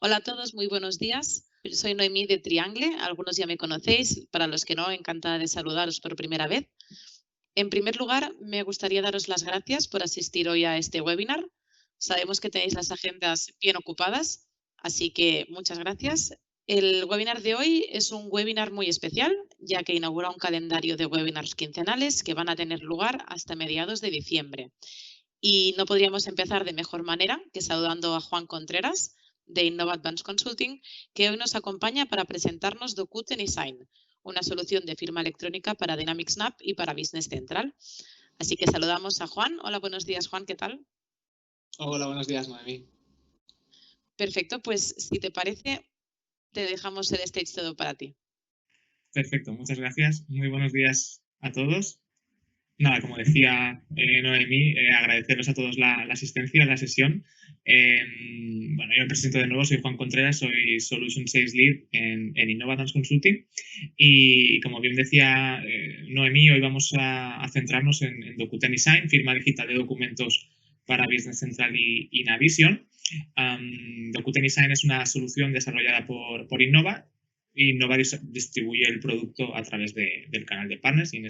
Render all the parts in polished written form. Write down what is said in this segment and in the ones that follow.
Hola a todos, muy buenos días. Soy Noemí de Triangle, algunos ya me conocéis, para los que no, encantada de saludaros por primera vez. En primer lugar, me gustaría daros las gracias por asistir hoy a este webinar. Sabemos que tenéis las agendas bien ocupadas, así que muchas gracias. El webinar de hoy es un webinar muy especial, ya que inaugura un calendario de webinars quincenales que van a tener lugar hasta mediados de diciembre. Y no podríamos empezar de mejor manera que saludando a Juan Contreras, de Innova Advanced Consulting, que hoy nos acompaña para presentarnos Docuten eSign, una solución de firma electrónica para Dynamics Snap y para Business Central. Así que saludamos a Juan. Hola, buenos días, Juan, ¿qué tal? Hola, buenos días, Noemí. Perfecto, pues si te parece, te dejamos el stage todo para ti. Perfecto, muchas gracias. Muy buenos días a todos. Nada, como decía Noemí, agradeceros a todos la asistencia a la sesión. Bueno, yo me presento de nuevo, soy Juan Contreras, soy Solution Sales Lead en Innova Advanced Consulting. Y como bien decía Noemí, hoy vamos a centrarnos en Docuten eSign, firma digital de documentos para Business Central y Navision. Docuten eSign es una solución desarrollada por Innova. Innova distribuye el producto a través del canal de partners y en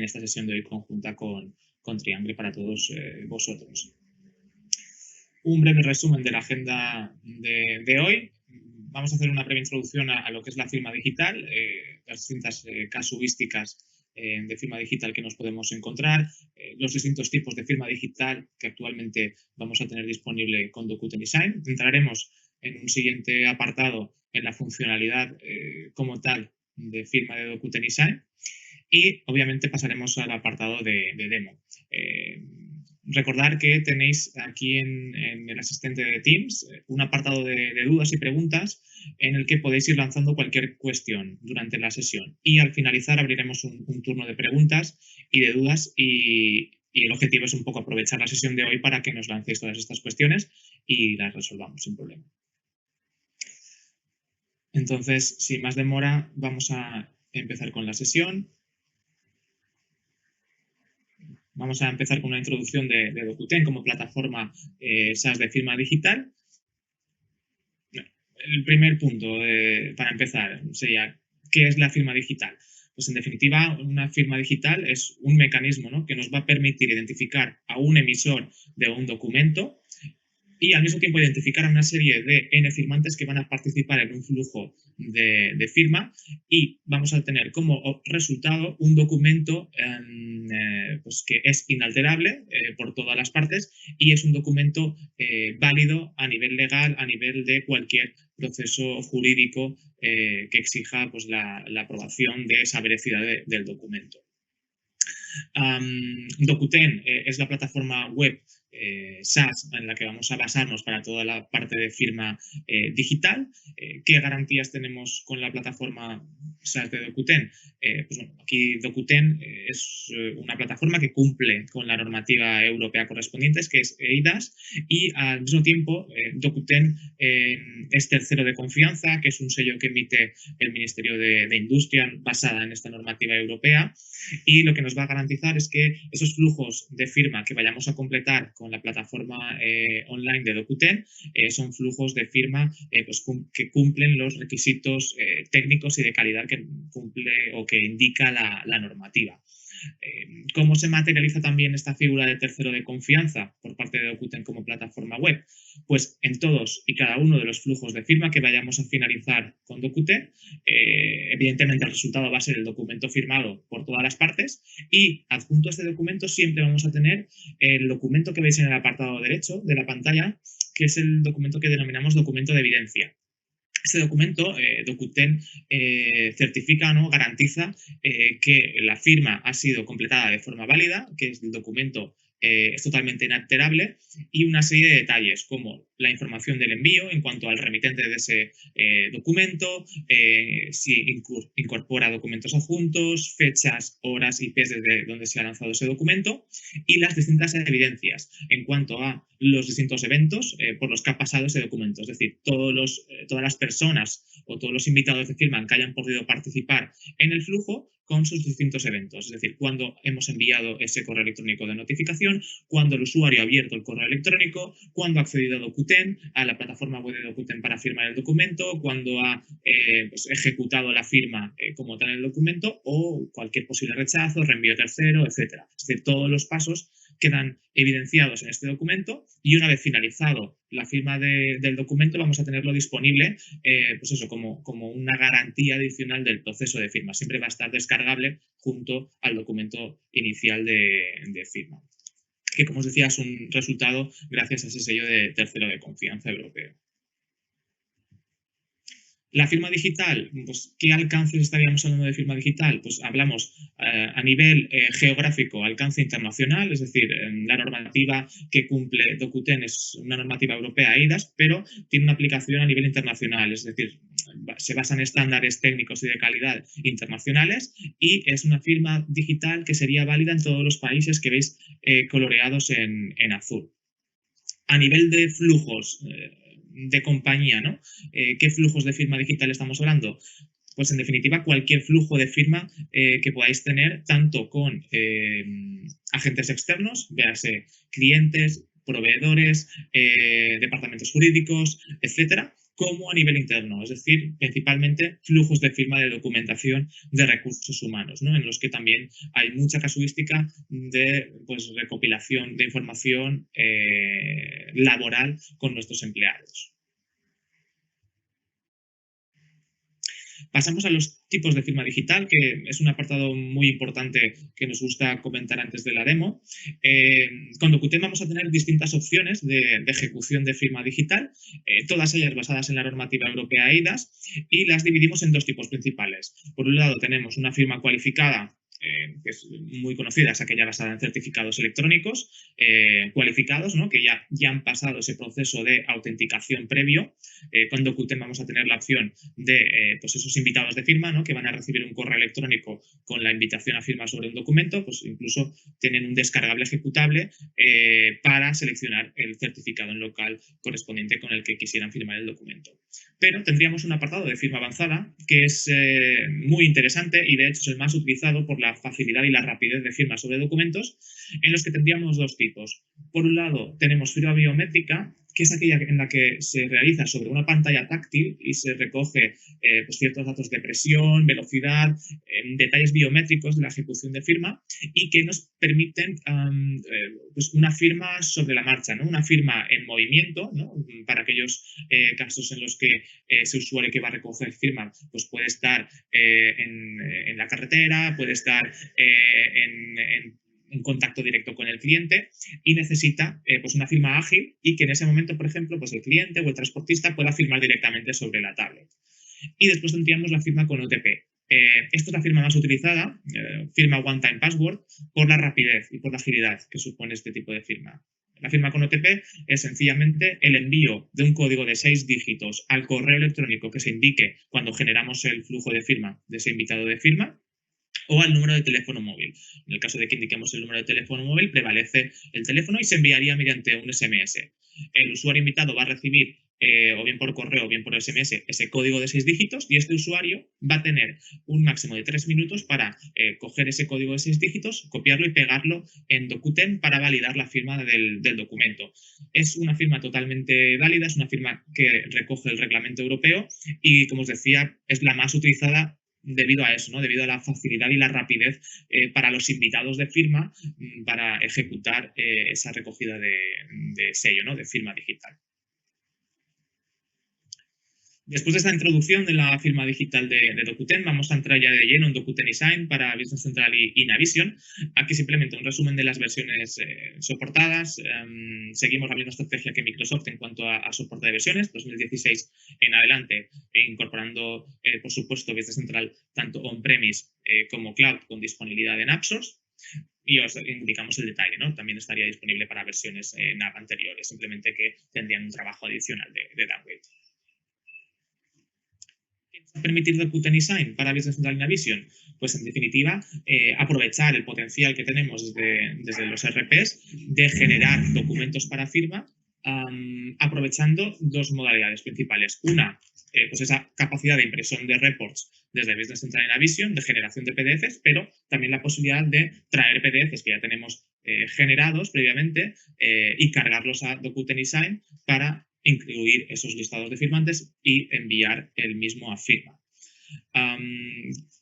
esta sesión de hoy conjunta con Triangle para todos vosotros. Un breve resumen de la agenda de hoy. Vamos a hacer una breve introducción a lo que es la firma digital, las distintas casuísticas de firma digital que nos podemos encontrar, los distintos tipos de firma digital que actualmente vamos a tener disponible con Docuten eSign. Entraremos en un siguiente apartado en la funcionalidad como tal de firma de Docuten eSign y obviamente pasaremos al apartado de demo. Recordar que tenéis aquí en el asistente de Teams un apartado de dudas y preguntas en el que podéis ir lanzando cualquier cuestión durante la sesión. Y al finalizar abriremos un turno de preguntas y de dudas y el objetivo es un poco aprovechar la sesión de hoy para que nos lancéis todas estas cuestiones y las resolvamos sin problema. Entonces, sin más demora, vamos a empezar con la sesión. Vamos a empezar con una introducción de Docuten como plataforma SaaS de firma digital. El primer punto para empezar sería, ¿qué es la firma digital? Pues en definitiva, una firma digital es un mecanismo, ¿no?, que nos va a permitir identificar a un emisor de un documento y al mismo tiempo identificar a una serie de N firmantes que van a participar en un flujo de firma y vamos a tener como resultado un documento pues que es inalterable por todas las partes y es un documento válido a nivel legal, a nivel de cualquier proceso jurídico que exija pues, la aprobación de esa veracidad del documento. Docuten es la plataforma web SaaS en la que vamos a basarnos para toda la parte de firma digital. ¿Qué garantías tenemos con la plataforma SaaS de Docuten? Pues bueno, aquí Docuten es una plataforma que cumple con la normativa europea correspondiente, que es eIDAS, y al mismo tiempo Docuten es tercero de confianza, que es un sello que emite el Ministerio de Industria basada en esta normativa europea, y lo que nos va a garantizar es que esos flujos de firma que vayamos a completar con la plataforma online de Docuten son flujos de firma pues, que cumplen los requisitos técnicos y de calidad que cumple o que indica la normativa. ¿Cómo se materializa también esta figura de tercero de confianza por parte de Docuten como plataforma web? Pues en todos y cada uno de los flujos de firma que vayamos a finalizar con Docuten, evidentemente el resultado va a ser el documento firmado por todas las partes y adjunto a este documento siempre vamos a tener el documento que veis en el apartado derecho de la pantalla, que es el documento que denominamos documento de evidencia. Este documento, Docuten, certifica, ¿no?, garantiza que la firma ha sido completada de forma válida, que el documento es totalmente inalterable, y una serie de detalles como la información del envío en cuanto al remitente de ese documento, si incorpora documentos adjuntos, fechas, horas, IPs desde donde se ha lanzado ese documento y las distintas evidencias en cuanto a los distintos eventos por los que ha pasado ese documento. Es decir, todas las personas o todos los invitados de firma que hayan podido participar en el flujo con sus distintos eventos, es decir, cuando hemos enviado ese correo electrónico de notificación, cuando el usuario ha abierto el correo electrónico, cuando ha accedido a Dokuten, a la plataforma web de Dokuten para firmar el documento, cuando ha pues, ejecutado la firma como tal en el documento o cualquier posible rechazo, reenvío tercero, etcétera. Es decir, todos los pasos quedan evidenciados en este documento y una vez finalizado la firma del documento vamos a tenerlo disponible pues eso, como una garantía adicional del proceso de firma. Siempre va a estar descargable junto al documento inicial de firma, que como os decía es un resultado gracias a ese sello de tercero de confianza europeo. La firma digital, pues, ¿qué alcances estaríamos hablando de firma digital? Pues hablamos a nivel geográfico, alcance internacional, es decir, la normativa que cumple Dokuten es una normativa europea eIDAS, pero tiene una aplicación a nivel internacional, es decir, se basa en estándares técnicos y de calidad internacionales y es una firma digital que sería válida en todos los países que veis coloreados en azul. A nivel de flujos de compañía, ¿no? ¿Qué flujos de firma digital estamos hablando? Pues en definitiva cualquier flujo de firma que podáis tener tanto con agentes externos, véase clientes, proveedores, departamentos jurídicos, etcétera, como a nivel interno, es decir, principalmente flujos de firma de documentación de recursos humanos, ¿no? En los que también hay mucha casuística de pues, recopilación de información laboral con nuestros empleados. Pasamos a los tipos de firma digital, que es un apartado muy importante que nos gusta comentar antes de la demo. Con Dokuten vamos a tener distintas opciones de ejecución de firma digital, todas ellas basadas en la normativa europea eIDAS, y las dividimos en dos tipos principales. Por un lado tenemos una firma cualificada, que es muy conocida, es aquella basada en certificados electrónicos cualificados, ¿no? Que ya han pasado ese proceso de autenticación previo. Con Dokuten vamos a tener la opción de pues esos invitados de firma, ¿no? Que van a recibir un correo electrónico con la invitación a firma sobre un documento, pues incluso tienen un descargable ejecutable para seleccionar el certificado en local correspondiente con el que quisieran firmar el documento. Pero tendríamos un apartado de firma avanzada que es muy interesante y de hecho es el más utilizado por la facilidad y la rapidez de firma sobre documentos, en los que tendríamos dos tipos. Por un lado tenemos firma biométrica, que es aquella en la que se realiza sobre una pantalla táctil y se recoge pues ciertos datos de presión, velocidad, detalles biométricos de la ejecución de firma y que nos permiten pues una firma sobre la marcha, ¿no? Una firma en movimiento, ¿no? Para aquellos casos en los que ese usuario que va a recoger firma pues puede estar en la carretera, puede estar en contacto directo con el cliente y necesita pues una firma ágil y que en ese momento, por ejemplo, pues el cliente o el transportista pueda firmar directamente sobre la tablet. Y después tendríamos la firma con OTP. Esta es la firma más utilizada, firma One Time Password, por la rapidez y por la agilidad que supone este tipo de firma. La firma con OTP es sencillamente el envío de un código de 6 dígitos al correo electrónico que se indique cuando generamos el flujo de firma de ese invitado de firma, o al número de teléfono móvil. En el caso de que indiquemos el número de teléfono móvil, prevalece el teléfono y se enviaría mediante un SMS. El usuario invitado va a recibir, o bien por correo o bien por SMS, ese código de 6 dígitos y este usuario va a tener un máximo de 3 minutos para coger ese código de 6 dígitos, copiarlo y pegarlo en Dokuten para validar la firma del documento. Es una firma totalmente válida, es una firma que recoge el reglamento europeo y, como os decía, es la más utilizada debido a eso, ¿no? Debido a la facilidad y la rapidez para los invitados de firma para ejecutar esa recogida de sello, ¿no? De firma digital. Después de esta introducción de la firma digital de Dokuten, vamos a entrar ya de lleno en Dokuten eSign para Business Central y Navision. Aquí simplemente un resumen de las versiones soportadas. Seguimos la misma estrategia que Microsoft en cuanto a soporte de versiones, 2016 en adelante, incorporando, por supuesto, Business Central tanto on-premise como cloud con disponibilidad en AppSource. Y os indicamos el detalle, ¿no? También estaría disponible para versiones NAV anteriores, simplemente que tendrían un trabajo adicional de downgrade. ¿Qué nos va a permitir Dokuten eSign para Business Central y Navision? Pues en definitiva, aprovechar el potencial que tenemos desde los RPs de generar documentos para firma, aprovechando dos modalidades principales. Una, pues esa capacidad de impresión de reports desde Business Central y Navision, de generación de PDFs, pero también la posibilidad de traer PDFs que ya tenemos generados previamente y cargarlos a Dokuten eSign para incluir esos listados de firmantes y enviar el mismo a firma.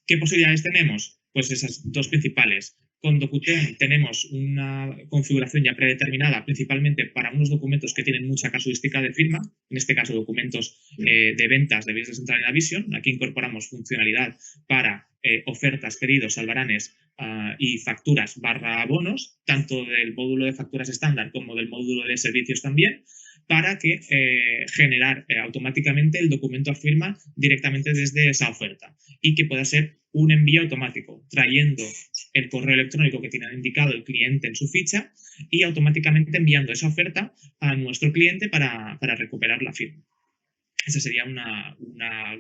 ¿Qué posibilidades tenemos? Pues esas dos principales. Con Dokuten tenemos una configuración ya predeterminada principalmente para unos documentos que tienen mucha casuística de firma, en este caso documentos de ventas de Business Central y Navision. Aquí incorporamos funcionalidad para ofertas, pedidos, albaranes y facturas barra bonos, tanto del módulo de facturas estándar como del módulo de servicios también, para que generar automáticamente el documento a firma directamente desde esa oferta y que pueda ser un envío automático, trayendo el correo electrónico que tiene indicado el cliente en su ficha y automáticamente enviando esa oferta a nuestro cliente para recuperar la firma. Esa sería una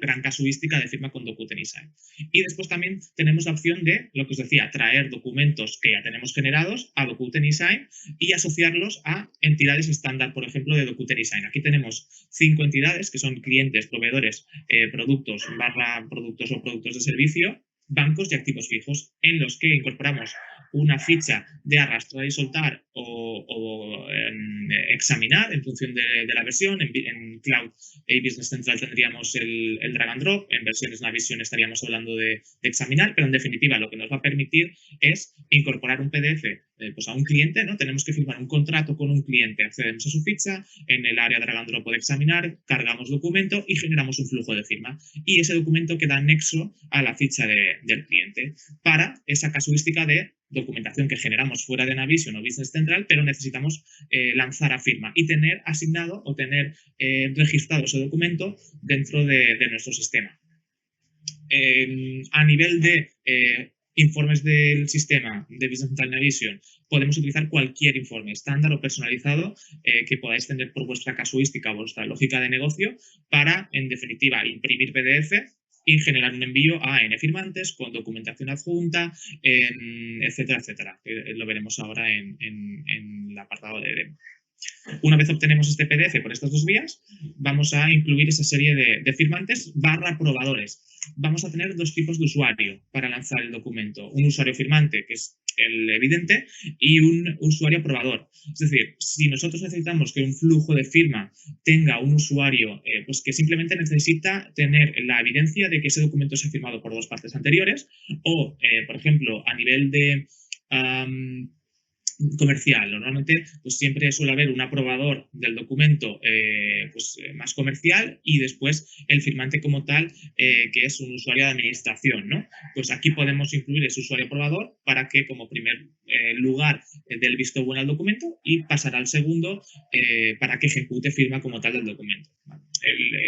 gran casuística de firma con Dokuten eSign. Y después también tenemos la opción de, lo que os decía, traer documentos que ya tenemos generados a Dokuten eSign y asociarlos a entidades estándar, por ejemplo, de Dokuten eSign. Aquí tenemos 5 entidades que son clientes, proveedores, productos, barra productos o productos de servicio, bancos y activos fijos, en los que incorporamos una ficha de arrastrar y soltar o examinar en función de la versión. En Cloud y Business Central tendríamos el drag and drop, en versiones Navision estaríamos hablando de examinar, pero en definitiva lo que nos va a permitir es incorporar un PDF pues a un cliente, ¿no? Tenemos que firmar un contrato con un cliente, accedemos a su ficha, en el área drag and drop o de examinar, cargamos documento y generamos un flujo de firma. Y ese documento queda anexo a la ficha del cliente para esa casuística de documentación que generamos fuera de Navision o Business Central, pero necesitamos lanzar a firma y tener asignado o tener registrado ese documento dentro de nuestro sistema. A nivel de informes del sistema de Business Central Navision, podemos utilizar cualquier informe estándar o personalizado que podáis tener por vuestra casuística o vuestra lógica de negocio para, en definitiva, imprimir PDF y generar un envío a N firmantes con documentación adjunta, etcétera, etcétera. Lo veremos ahora en el apartado de demo. Una vez obtenemos este PDF por estas dos vías, vamos a incluir esa serie de firmantes barra probadores. Vamos a tener dos tipos de usuario para lanzar el documento. Un usuario firmante, que es el evidente, y un usuario probador. Es decir, si nosotros necesitamos que un flujo de firma tenga un usuario pues que simplemente necesita tener la evidencia de que ese documento se ha firmado por dos partes anteriores, o, por ejemplo, a nivel de comercial, normalmente pues siempre suele haber un aprobador del documento más comercial y después el firmante como tal que es un usuario de administración, ¿no? Pues aquí podemos incluir ese usuario aprobador para que como primer lugar dé el visto bueno al documento y pasar al segundo para que ejecute firma como tal del documento.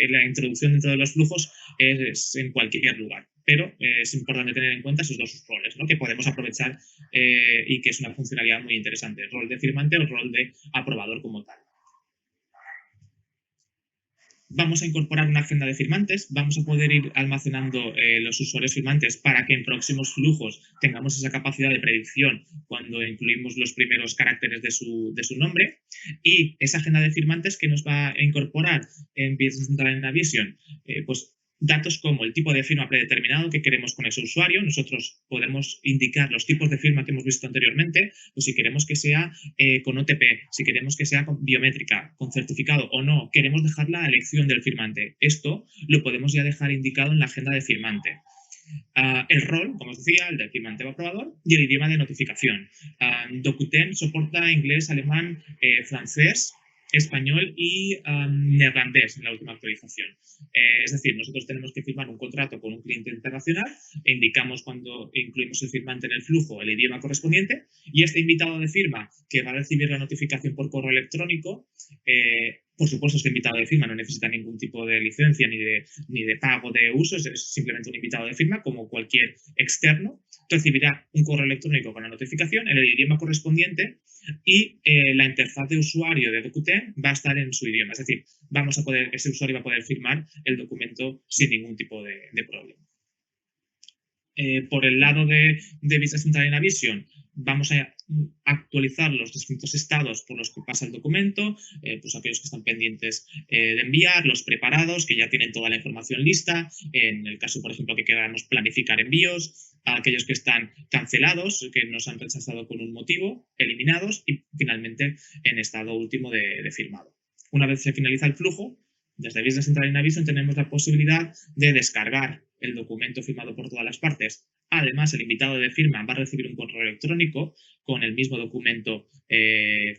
La introducción dentro de los flujos es en cualquier lugar, pero es importante tener en cuenta esos dos roles, ¿no? Que podemos aprovechar y que es una funcionalidad muy interesante, el rol de firmante o el rol de aprobador como tal. Vamos a incorporar una agenda de firmantes, vamos a poder ir almacenando los usuarios firmantes para que en próximos flujos tengamos esa capacidad de predicción cuando incluimos los primeros caracteres de su nombre, y esa agenda de firmantes que nos va a incorporar en Business Central y Navision, pues datos como el tipo de firma predeterminado que queremos con ese usuario. Nosotros podemos indicar los tipos de firma que hemos visto anteriormente, pues si queremos que sea con OTP, si queremos que sea con biométrica, con certificado o no, queremos dejar la elección del firmante. Esto lo podemos ya dejar indicado en la agenda de firmante. El rol, como os decía, el del firmante o aprobador, y el idioma de notificación. Dokuten soporta inglés, alemán, francés, español y neerlandés en la última actualización. Es decir, nosotros tenemos que firmar un contrato con un cliente internacional, e indicamos cuando incluimos el firmante en el flujo el idioma correspondiente, y este invitado de firma que va a recibir la notificación por correo electrónico, por supuesto, este invitado de firma no necesita ningún tipo de licencia ni de pago de uso, es simplemente un invitado de firma como cualquier externo. Recibirá un correo electrónico con la notificación en el idioma correspondiente y la interfaz de usuario de Dokuten va a estar en su idioma. Es decir, ese usuario va a poder firmar el documento sin ningún tipo de problema. Por el lado de Business Central y Navision, vamos a actualizar los distintos estados por los que pasa el documento, pues aquellos que están pendientes de enviar, los preparados, que ya tienen toda la información lista, en el caso, por ejemplo, que queramos planificar envíos, a aquellos que están cancelados, que nos han rechazado con un motivo, eliminados, y finalmente en estado último de firmado. Una vez se finaliza el flujo, desde Business Central y Navision tenemos la posibilidad de descargar el documento firmado por todas las partes. Además, el invitado de firma va a recibir un correo electrónico con el mismo documento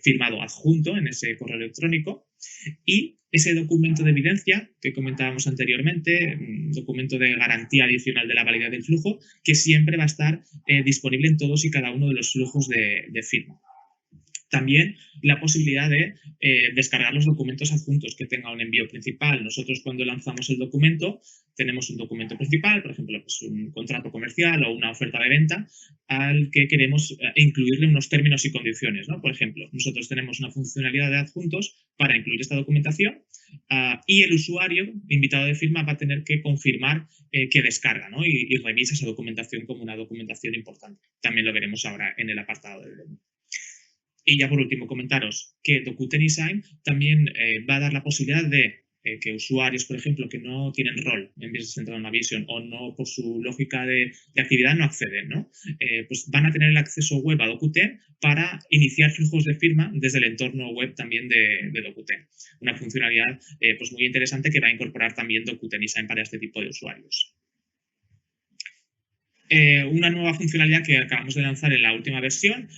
firmado adjunto en ese correo electrónico, y ese documento de evidencia que comentábamos anteriormente, un documento de garantía adicional de la validez del flujo, que siempre va a estar disponible en todos y cada uno de los flujos de firma. También la posibilidad de descargar los documentos adjuntos que tenga un envío principal. Nosotros, cuando lanzamos el documento, tenemos un documento principal, por ejemplo, pues un contrato comercial o una oferta de venta, al que queremos incluirle unos términos y condiciones, ¿no? Por ejemplo, nosotros tenemos una funcionalidad de adjuntos para incluir esta documentación y el usuario invitado de firma va a tener que confirmar que descarga, ¿no? y revisa esa documentación como una documentación importante. También lo veremos ahora en el apartado del demo. Y ya por último, comentaros que DocuTen también va a dar la posibilidad de que usuarios, por ejemplo, que no tienen rol en Business Central o Navision o no por su lógica de actividad no acceden, ¿no? Pues van a tener el acceso web a DocuTen para iniciar flujos de firma desde el entorno web también de DocuTen. Una funcionalidad pues muy interesante que va a incorporar también DocuTen para este tipo de usuarios. Una nueva funcionalidad que acabamos de lanzar en la última versión,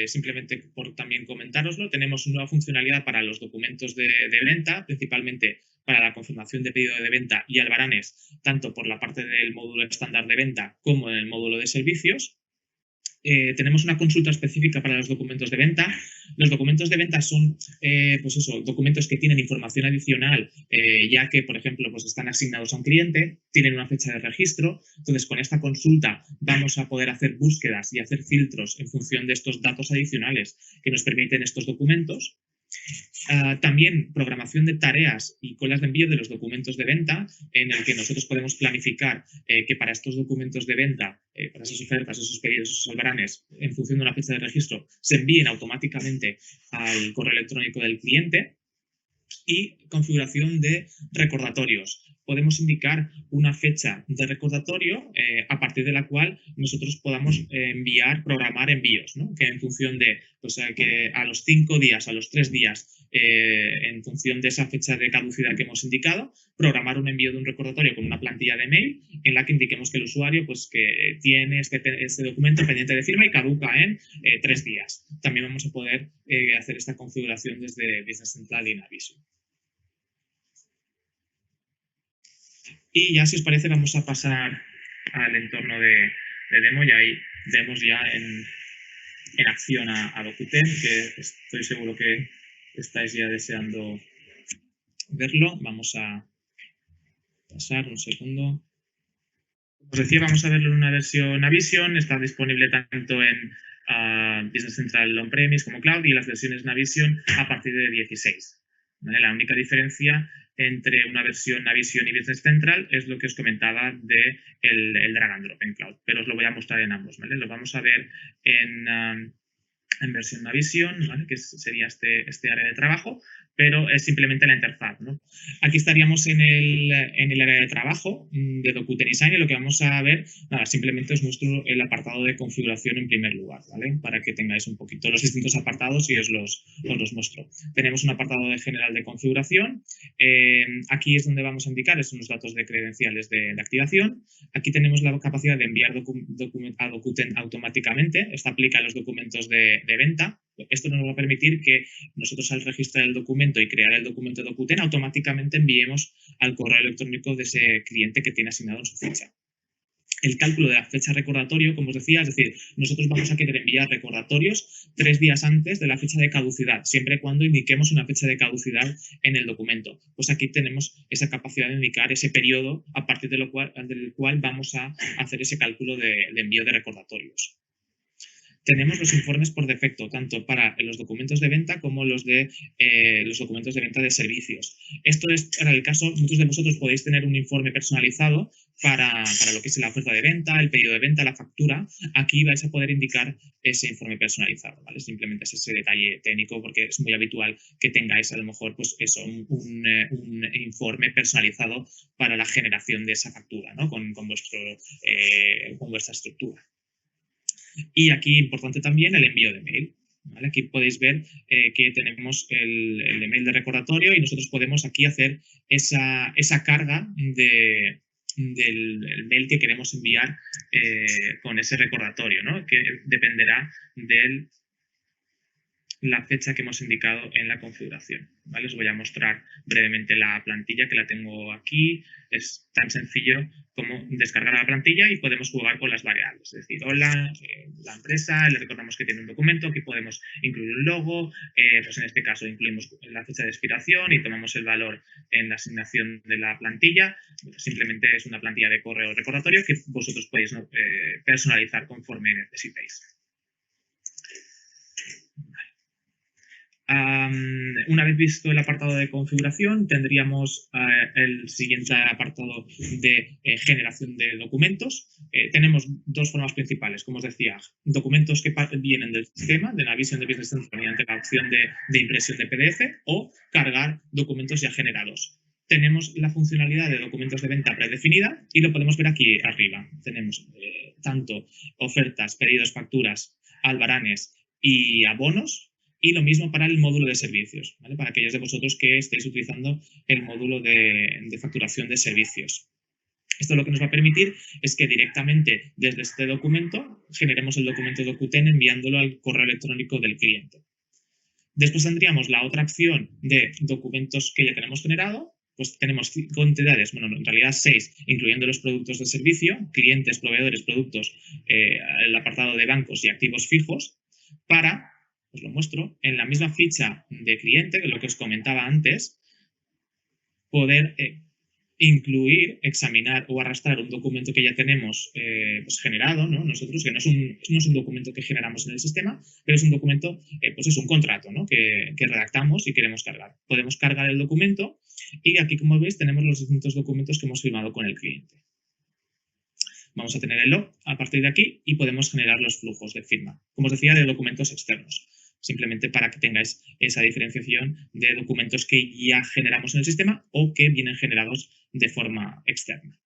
simplemente por también comentároslo, tenemos una nueva funcionalidad para los documentos de venta, principalmente para la confirmación de pedido de venta y albaranes, tanto por la parte del módulo estándar de venta como en el módulo de servicios. Tenemos una consulta específica para los documentos de venta. Los documentos de venta son pues eso, documentos que tienen información adicional, ya que, por ejemplo, pues están asignados a un cliente, tienen una fecha de registro. Entonces, con esta consulta vamos a poder hacer búsquedas y hacer filtros en función de estos datos adicionales que nos permiten estos documentos. También programación de tareas y colas de envío de los documentos de venta, en el que nosotros podemos planificar que para estos documentos de venta, para esas ofertas, esos pedidos, esos albaranes, en función de una fecha de registro, se envíen automáticamente al correo electrónico del cliente. Y configuración de recordatorios. Podemos indicar una fecha de recordatorio a partir de la cual nosotros podamos programar envíos, ¿no? Que en función de, pues, que a los 5 días, a los 3 días, en función de esa fecha de caducidad que hemos indicado, programar un envío de un recordatorio con una plantilla de mail en la que indiquemos que el usuario, pues, que tiene este documento pendiente de firma y caduca en 3 días. También vamos a poder hacer esta configuración desde Business Central y Navision. Y ya, si os parece, vamos a pasar al entorno de demo, y ahí vemos ya en acción a DocuTen, que estoy seguro que estáis ya deseando verlo. Vamos a pasar un segundo. Como os decía, vamos a verlo en una versión Navision. Está disponible tanto en Business Central On-Premise como Cloud, y las versiones Navision a partir de 16. ¿Vale? La única diferencia entre una versión Navision y Business Central es lo que os comentaba de el drag and drop en Cloud, pero os lo voy a mostrar en ambos, ¿vale? Lo vamos a ver en versión Navision, ¿vale? Que sería este área de trabajo, pero es simplemente la interfaz, ¿no? Aquí estaríamos en el área de trabajo de DocuTen y lo que vamos a ver, nada, simplemente os muestro el apartado de configuración en primer lugar, ¿vale? Para que tengáis un poquito los distintos apartados y os los muestro. Tenemos un apartado de general de configuración. Aquí es donde vamos a indicar unos datos de credenciales de activación. Aquí tenemos la capacidad de enviar a DocuTen automáticamente. Esto aplica a los documentos de venta. Esto nos va a permitir que nosotros, al registrar el documento y crear el documento de DocuTen, automáticamente enviemos al correo electrónico de ese cliente que tiene asignado en su ficha. El cálculo de la fecha recordatorio, como os decía, es decir, nosotros vamos a querer enviar recordatorios 3 días antes de la fecha de caducidad, siempre y cuando indiquemos una fecha de caducidad en el documento. Pues aquí tenemos esa capacidad de indicar ese periodo a partir del cual vamos a hacer ese cálculo de envío de recordatorios. tenemos los informes por defecto, tanto para los documentos de venta como los documentos de venta de servicios. Esto es para el caso, muchos de vosotros podéis tener un informe personalizado para lo que es la oferta de venta, el pedido de venta, la factura. Aquí vais a poder indicar ese informe personalizado, ¿vale? Simplemente es ese detalle técnico, porque es muy habitual que tengáis a lo mejor pues eso, un informe personalizado para la generación de esa factura, ¿no? con vuestra estructura. Y aquí importante también el envío de mail. ¿Vale? Aquí podéis ver que tenemos el email de recordatorio y nosotros podemos aquí hacer esa carga del mail que queremos enviar con ese recordatorio, ¿no? Que dependerá de la fecha que hemos indicado en la configuración. ¿Vale? Os voy a mostrar brevemente la plantilla, que la tengo aquí. Es tan sencillo como descargar la plantilla y podemos jugar con las variables. Es decir, hola, la empresa, le recordamos que tiene un documento, aquí podemos incluir un logo, pues en este caso incluimos la fecha de expiración y tomamos el valor en la asignación de la plantilla. Simplemente es una plantilla de correo recordatorio que vosotros podéis personalizar conforme necesitéis. Una vez visto el apartado de configuración, tendríamos el siguiente apartado de generación de documentos. Tenemos dos formas principales, como os decía, documentos que vienen del sistema, de la visión de Business Central mediante la opción de impresión de PDF, o cargar documentos ya generados. Tenemos la funcionalidad de documentos de venta predefinida y lo podemos ver aquí arriba. Tenemos tanto ofertas, pedidos, facturas, albaranes y abonos. Y lo mismo para el módulo de servicios, ¿vale? Para aquellos de vosotros que estéis utilizando el módulo de facturación de servicios. Esto lo que nos va a permitir es que directamente desde este documento generemos el documento DocuTen enviándolo al correo electrónico del cliente. Después tendríamos la otra opción de documentos que ya tenemos generado. Pues tenemos 5 entidades, bueno, en realidad 6, incluyendo los productos de servicio, clientes, proveedores, productos, el apartado de bancos y activos fijos, para... Os lo muestro, en la misma ficha de cliente, que es lo que os comentaba antes, poder incluir, examinar o arrastrar un documento que ya tenemos pues generado, ¿no? Nosotros, que no es un documento que generamos en el sistema, pero es un documento, pues es un contrato, ¿no? que redactamos y queremos cargar. Podemos cargar el documento y aquí, como veis, tenemos los distintos documentos que hemos firmado con el cliente. Vamos a tener el log a partir de aquí y podemos generar los flujos de firma, como os decía, de documentos externos. Simplemente para que tengáis esa diferenciación de documentos que ya generamos en el sistema o que vienen generados de forma externa.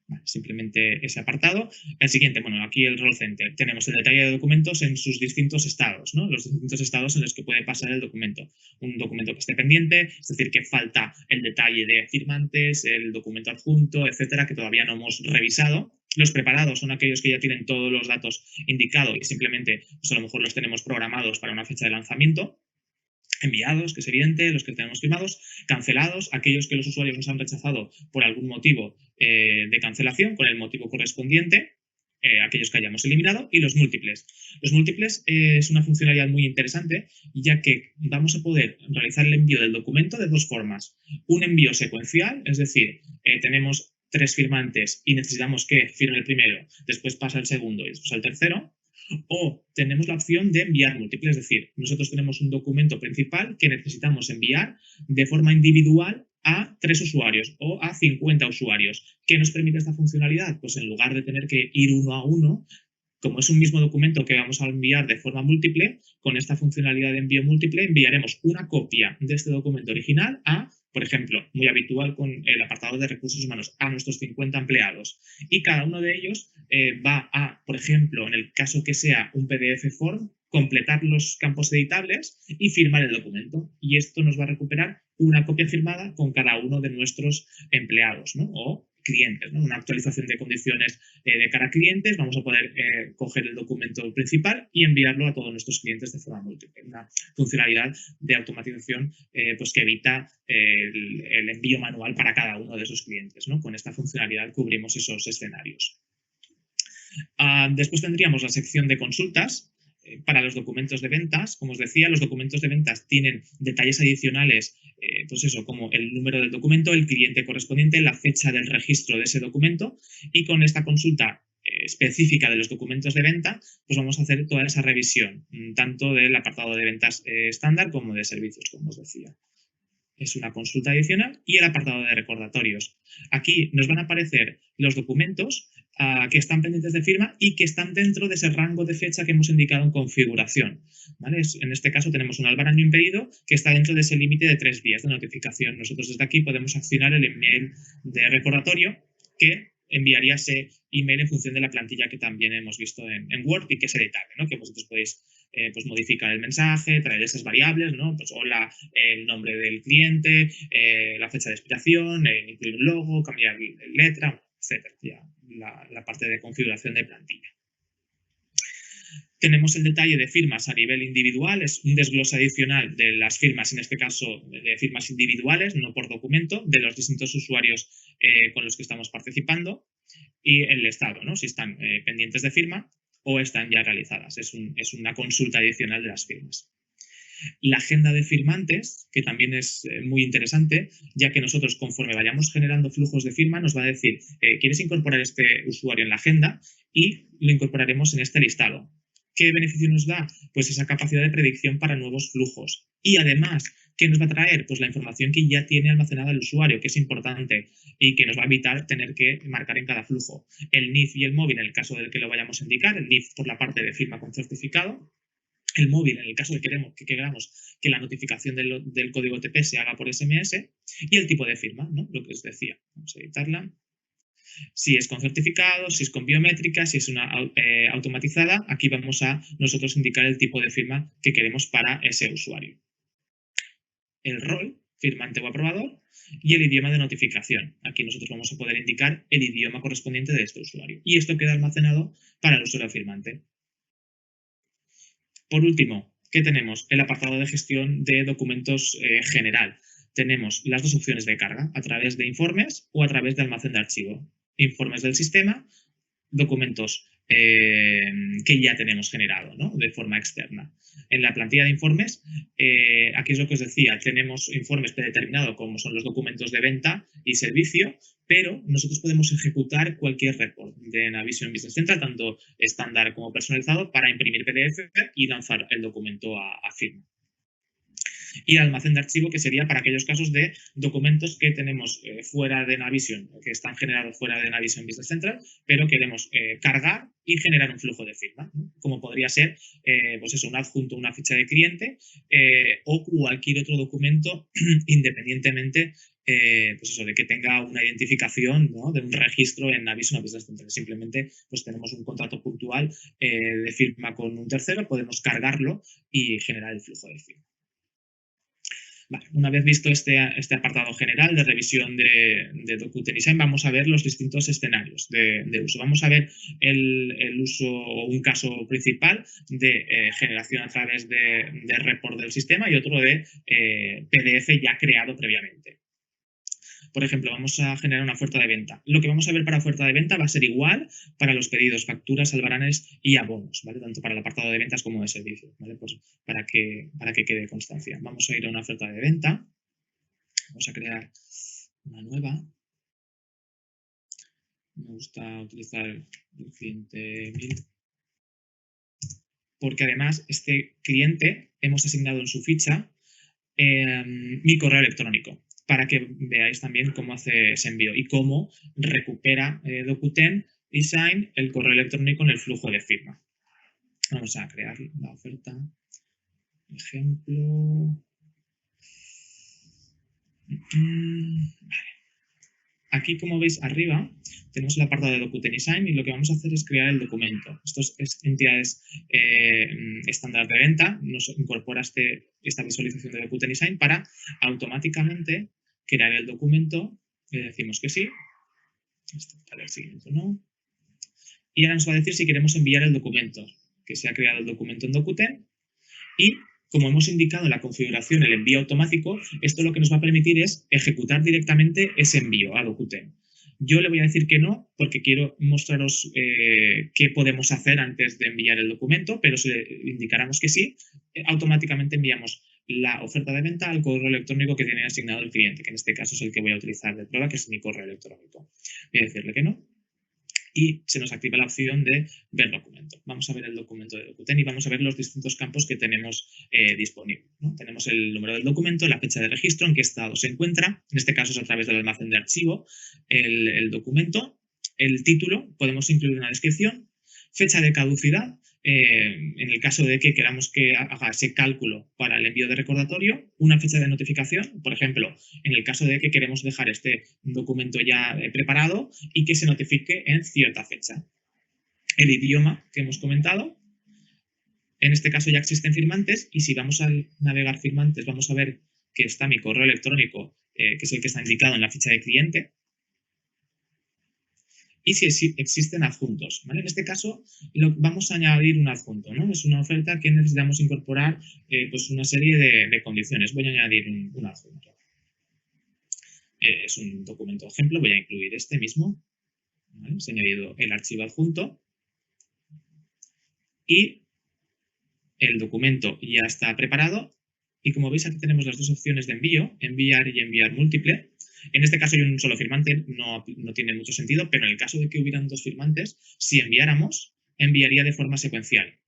Vale, simplemente ese apartado. El siguiente, bueno, aquí el Role Center. Tenemos el detalle de documentos en sus distintos estados, ¿no? Los distintos estados en los que puede pasar el documento. Un documento que esté pendiente, es decir, que falta el detalle de firmantes, el documento adjunto, etcétera, que todavía no hemos revisado. Los preparados son aquellos que ya tienen todos los datos indicados y simplemente pues a lo mejor los tenemos programados para una fecha de lanzamiento. Enviados, que es evidente, los que tenemos firmados, cancelados, aquellos que los usuarios nos han rechazado por algún motivo de cancelación con el motivo correspondiente, aquellos que hayamos eliminado, y los múltiples. Los múltiples es una funcionalidad muy interesante, ya que vamos a poder realizar el envío del documento de dos formas. Un envío secuencial, es decir, tenemos 3 firmantes y necesitamos que firme el primero, después pasa el segundo y después el tercero. O tenemos la opción de enviar múltiples, es decir, nosotros tenemos un documento principal que necesitamos enviar de forma individual a 3 usuarios o a 50 usuarios. ¿Qué nos permite esta funcionalidad? Pues en lugar de tener que ir uno a uno, como es un mismo documento que vamos a enviar de forma múltiple, con esta funcionalidad de envío múltiple enviaremos una copia de este documento original a, por ejemplo, muy habitual con el apartado de recursos humanos, a nuestros 50 empleados. Y cada uno de ellos va a, por ejemplo, en el caso que sea un PDF form, completar los campos editables y firmar el documento. Y esto nos va a recuperar una copia firmada con cada uno de nuestros empleados, ¿no? O clientes, ¿no? Una actualización de condiciones de cara a clientes, vamos a poder coger el documento principal y enviarlo a todos nuestros clientes de forma múltiple. Una funcionalidad de automatización pues que evita el envío manual para cada uno de esos clientes, ¿no? Con esta funcionalidad cubrimos esos escenarios. Después tendríamos la sección de consultas. Para los documentos de ventas, como os decía, los documentos de ventas tienen detalles adicionales, pues eso, como el número del documento, el cliente correspondiente, la fecha del registro de ese documento, y con esta consulta específica de los documentos de venta, pues vamos a hacer toda esa revisión, tanto del apartado de ventas estándar como de servicios, como os decía. Es una consulta adicional y el apartado de recordatorios. Aquí nos van a aparecer los documentos que están pendientes de firma y que están dentro de ese rango de fecha que hemos indicado en configuración, ¿vale? En este caso tenemos un albaraño impedido que está dentro de ese límite de 3 días de notificación. Nosotros desde aquí podemos accionar el email de recordatorio que enviaría ese email en función de la plantilla que también hemos visto en Word y que es editable, ¿no? Que vosotros podéis pues modificar el mensaje, traer esas variables, ¿no? Pues hola, el nombre del cliente, la fecha de expiración, incluir un logo, cambiar letra, etcétera. Ya la parte de configuración de plantilla. Tenemos el detalle de firmas a nivel individual, es un desglose adicional de las firmas, en este caso de firmas individuales, no por documento, de los distintos usuarios con los que estamos participando y el estado, ¿no? Si están pendientes de firma o están ya realizadas. Es una consulta adicional de las firmas. La agenda de firmantes, que también es muy interesante, ya que nosotros conforme vayamos generando flujos de firma nos va a decir, ¿quieres incorporar este usuario en la agenda? Y lo incorporaremos en este listado. ¿Qué beneficio nos da? Pues esa capacidad de predicción para nuevos flujos. Y además, ¿qué nos va a traer? Pues la información que ya tiene almacenada el usuario, que es importante y que nos va a evitar tener que marcar en cada flujo. El NIF y el móvil, en el caso del que lo vayamos a indicar, el NIF por la parte de firma con certificado, el móvil, en el caso de que queramos que la notificación del código OTP se haga por SMS, y el tipo de firma, ¿no? Lo que os decía. Vamos a editarla. Si es con certificado, si es con biométrica, si es una automatizada, aquí vamos a nosotros indicar el tipo de firma que queremos para ese usuario. El rol, firmante o aprobador, y el idioma de notificación. Aquí nosotros vamos a poder indicar el idioma correspondiente de este usuario. Y esto queda almacenado para el usuario firmante. Por último, ¿qué tenemos? El apartado de gestión de documentos general. Tenemos las dos opciones de carga, a través de informes o a través de almacén de archivo. Informes del sistema, documentos que ya tenemos generado, ¿no? De forma externa. En la plantilla de informes, aquí es lo que os decía, tenemos informes predeterminados como son los documentos de venta y servicio, pero nosotros podemos ejecutar cualquier report de Navision Business Central, tanto estándar como personalizado, para imprimir PDF y lanzar el documento a firma. Y el almacén de archivo, que sería para aquellos casos de documentos que tenemos fuera de Navision, que están generados fuera de Navision Business Central, pero queremos cargar y generar un flujo de firma, ¿no? Como podría ser pues eso, un adjunto, una ficha de cliente o cualquier otro documento independientemente pues eso, de que tenga una identificación, ¿no? De un registro en Navision Business Central. Simplemente pues tenemos un contrato puntual de firma con un tercero, podemos cargarlo y generar el flujo de firma. Vale, una vez visto este apartado general de revisión de DocuTenDesign, vamos a ver los distintos escenarios de uso. Vamos a ver el uso o un caso principal de generación a través de report del sistema y otro de PDF ya creado previamente. Por ejemplo, vamos a generar una oferta de venta. Lo que vamos a ver para oferta de venta va a ser igual para los pedidos, facturas, albaranes y abonos, ¿vale? Tanto para el apartado de ventas como de servicios, ¿vale? Pues para que quede constancia. Vamos a ir a una oferta de venta. Vamos a crear una nueva. Me gusta utilizar el cliente 1000. Porque además este cliente hemos asignado en su ficha mi correo electrónico, para que veáis también cómo hace ese envío y cómo recupera DocuTenDesign el correo electrónico en el flujo de firma. Vamos a crear la oferta. Ejemplo. Vale. Aquí, como veis arriba, tenemos el apartado de DocuTenDesign y lo que vamos a hacer es crear el documento. Estas entidades estándar de venta nos incorpora esta visualización de DocuTenDesign para automáticamente crear el documento. Le decimos que sí. Vale, el siguiente no. Y ahora nos va a decir si queremos enviar el documento, que se ha creado el documento en Docuten. Y como hemos indicado en la configuración el envío automático, esto lo que nos va a permitir es ejecutar directamente ese envío a Docuten. Yo le voy a decir que no, porque quiero mostraros qué podemos hacer antes de enviar el documento, pero si le indicáramos que sí, automáticamente enviamos la oferta de venta al correo electrónico que tiene asignado el cliente, que en este caso es el que voy a utilizar de prueba, que es mi correo electrónico. Voy a decirle que no. y se nos activa la opción de ver documento. Vamos a ver el documento de Dokuten y vamos a ver los distintos campos que tenemos disponibles, ¿no? Tenemos el número del documento, la fecha de registro, en qué estado se encuentra, en este caso es a través del almacén de archivo, el documento, el título, podemos incluir una descripción, fecha de caducidad, en el caso de que queramos que haga ese cálculo para el envío de recordatorio, una fecha de notificación, por ejemplo, en el caso de que queremos dejar este documento ya preparado y que se notifique en cierta fecha. El idioma que hemos comentado, en este caso ya existen firmantes y si vamos a navegar firmantes vamos a ver que está mi correo electrónico, que es el que está indicado en la ficha de cliente, y si existen adjuntos, ¿vale? En este caso vamos a añadir un adjunto, ¿no? Es una oferta que necesitamos incorporar pues una serie de condiciones. Voy a añadir un adjunto. Es un documento ejemplo, voy a incluir este mismo, ¿vale? He añadido el archivo adjunto y el documento ya está preparado y como veis aquí tenemos las dos opciones de envío, enviar y enviar múltiple. En este caso hay un solo firmante, no tiene mucho sentido, pero en el caso de que hubieran dos firmantes, si enviáramos, enviaría de forma secuencial.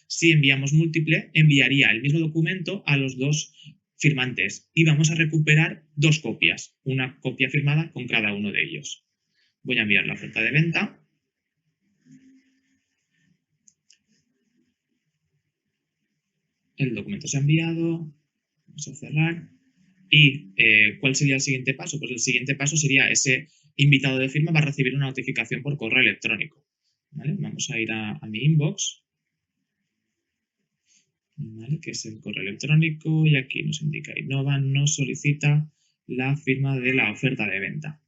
Si enviamos múltiple, enviaría el mismo documento a los dos firmantes y vamos a recuperar dos copias, una copia firmada con cada uno de ellos. Voy a enviar la oferta de venta. El documento se ha enviado. Vamos a cerrar. ¿Y cuál sería el siguiente paso? Pues el siguiente paso sería ese invitado de firma va a recibir una notificación por correo electrónico, ¿vale? Vamos a ir a mi inbox, ¿vale? Que es el correo electrónico y aquí nos indica Innova nos solicita la firma de la oferta de venta.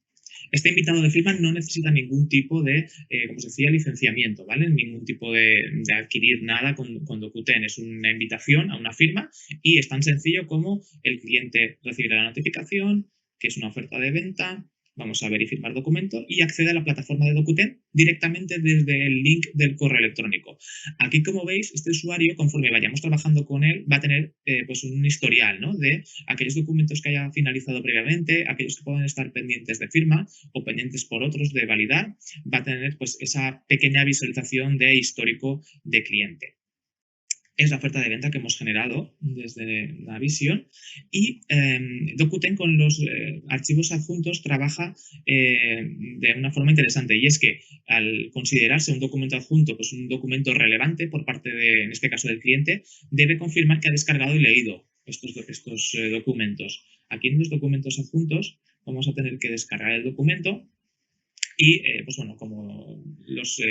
Este invitado de firma no necesita ningún tipo de, como se decía, licenciamiento, ¿vale? Ningún tipo de adquirir nada con Dokuten. Es una invitación a una firma y es tan sencillo como el cliente recibirá la notificación, que es una oferta de venta, vamos a ver y firmar documento y accede a la plataforma de Dokuten directamente desde el link del correo electrónico. Aquí, como veis, este usuario, conforme vayamos trabajando con él, va a tener pues un historial, ¿no? De aquellos documentos que haya finalizado previamente, aquellos que puedan estar pendientes de firma o pendientes por otros de validar, va a tener pues esa pequeña visualización de histórico de cliente. Es la oferta de venta que hemos generado desde Navision y Dokuten con los archivos adjuntos trabaja de una forma interesante y es que al considerarse un documento adjunto pues un documento relevante por parte de, en este caso del cliente, debe confirmar que ha descargado y leído estos documentos. Aquí en los documentos adjuntos vamos a tener que descargar el documento y, pues bueno, como los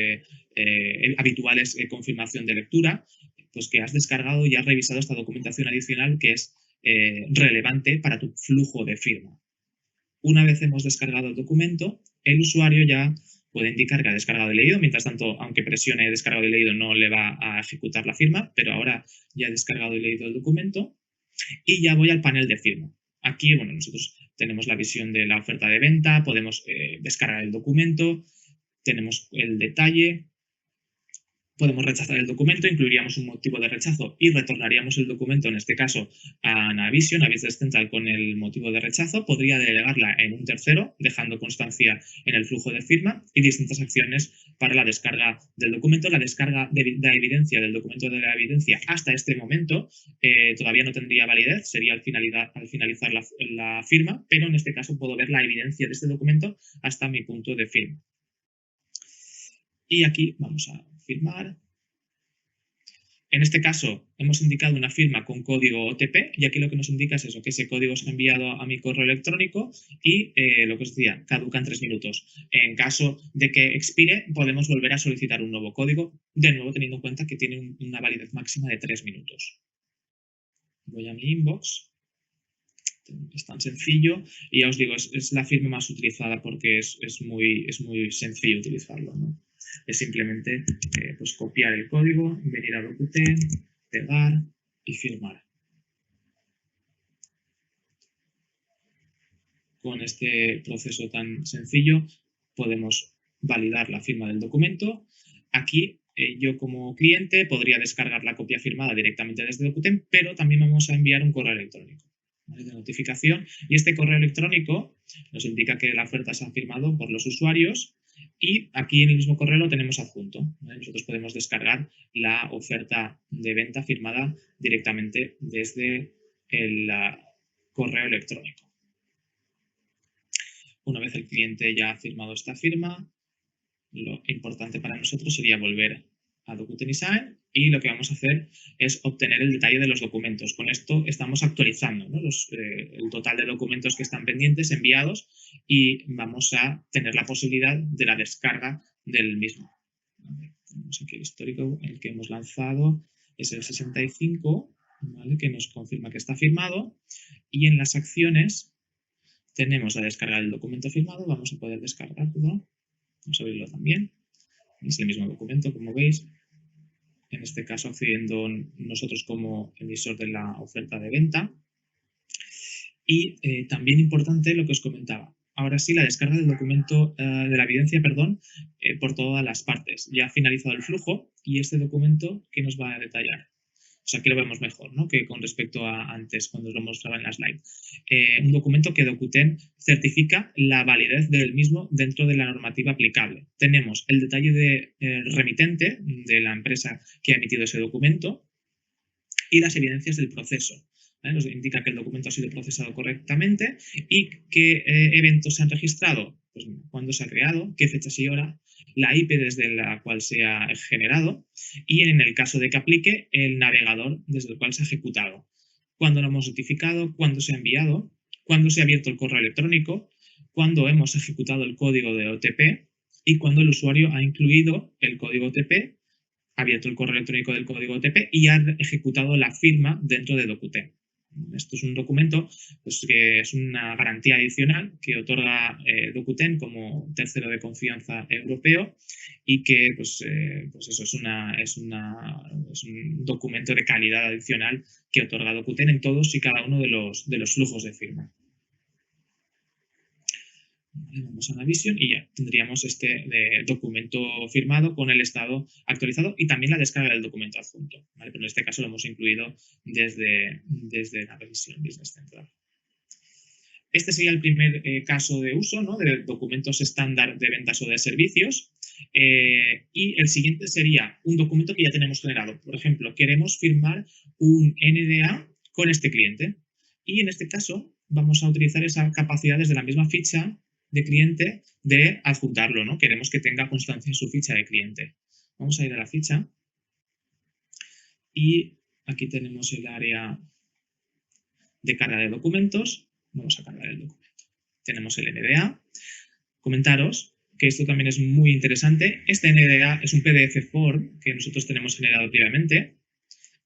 habituales confirmación de lectura, pues que has descargado y has revisado esta documentación adicional que es relevante para tu flujo de firma. Una vez hemos descargado el documento, el usuario ya puede indicar que ha descargado y leído. Mientras tanto, aunque presione descargado y leído, no le va a ejecutar la firma, pero ahora ya he descargado y leído el documento y ya voy al panel de firma. Aquí, bueno, nosotros tenemos la visión de la oferta de venta, podemos descargar el documento, tenemos el detalle, podemos rechazar el documento, incluiríamos un motivo de rechazo y retornaríamos el documento, en este caso, a Navision, a Business Central con el motivo de rechazo. Podría delegarla en un tercero, dejando constancia en el flujo de firma y distintas acciones para la descarga del documento. La descarga de la evidencia del documento de la evidencia hasta este momento todavía no tendría validez, sería al finalizar la firma, pero en este caso puedo ver la evidencia de este documento hasta mi punto de firma. Y aquí vamos a firmar. En este caso hemos indicado una firma con código OTP y aquí lo que nos indica es eso, que ese código se ha enviado a mi correo electrónico y lo que os decía, caduca en 3 minutos. En caso de que expire podemos volver a solicitar un nuevo código, de nuevo teniendo en cuenta que tiene una validez máxima de 3 minutos. Voy a mi inbox. Es tan sencillo y ya os digo, es la firma más utilizada porque es muy sencillo utilizarlo, ¿no? Es simplemente pues copiar el código, venir a Dokuten, pegar y firmar. Con este proceso tan sencillo podemos validar la firma del documento. Aquí yo como cliente podría descargar la copia firmada directamente desde Dokuten, pero también vamos a enviar un correo electrónico, ¿vale?, de notificación y este correo electrónico nos indica que la oferta se ha firmado por los usuarios Y aquí en el mismo correo lo tenemos adjunto, ¿vale? Nosotros podemos descargar la oferta de venta firmada directamente desde el correo electrónico. Una vez el cliente ya ha firmado esta firma, lo importante para nosotros sería volver a DocuTen y lo que vamos a hacer es obtener el detalle de los documentos. Con esto estamos actualizando, ¿no? El total de documentos que están pendientes, enviados, y vamos a tener la posibilidad de la descarga del mismo. Tenemos aquí el histórico, el que hemos lanzado es el 65, ¿vale? Que nos confirma que está firmado, y en las acciones tenemos la descarga del documento firmado. Vamos a poder descargarlo. Vamos a abrirlo también. Es el mismo documento, como veis. En este caso, accediendo nosotros como emisor de la oferta de venta. Y también importante lo que os comentaba. Ahora sí, la descarga del documento, de la evidencia, perdón, por todas las partes. Ya ha finalizado el flujo y este documento, ¿qué nos va a detallar? O sea, aquí lo vemos mejor, ¿no? Que con respecto a antes, cuando os lo mostraba en la slide. Un documento que Docuten certifica la validez del mismo dentro de la normativa aplicable. Tenemos el detalle de remitente de la empresa que ha emitido ese documento y las evidencias del proceso. ¿Vale? Nos indica que el documento ha sido procesado correctamente y qué eventos se han registrado, pues cuándo se ha creado, qué fechas y hora, la IP desde la cual se ha generado y, en el caso de que aplique, el navegador desde el cual se ha ejecutado, cuándo lo hemos notificado, cuándo se ha enviado, cuándo se ha abierto el correo electrónico, cuándo hemos ejecutado el código de OTP y cuándo el usuario ha incluido el código OTP, ha abierto el correo electrónico del código OTP y ha ejecutado la firma dentro de Docuten. Esto es un documento, pues, que es una garantía adicional que otorga Docuten como tercero de confianza europeo y que pues eso es un documento de calidad adicional que otorga Docuten en todos y cada uno de los flujos de firma. Vamos a Navision y ya tendríamos este documento firmado con el estado actualizado y también la descarga del documento adjunto, ¿vale? Pero en este caso lo hemos incluido desde Navision Business Central. Este sería el primer caso de uso, ¿no? De documentos estándar de ventas o de servicios. Y el siguiente sería un documento que ya tenemos generado. Por ejemplo, queremos firmar un NDA con este cliente y en este caso vamos a utilizar esa capacidad desde la misma ficha de cliente de adjuntarlo, ¿no? Queremos que tenga constancia en su ficha de cliente. Vamos a ir a la ficha y aquí tenemos el área de carga de documentos. Vamos a cargar el documento. Tenemos el NDA. Comentaros que esto también es muy interesante. Este NDA es un PDF form que nosotros tenemos generado previamente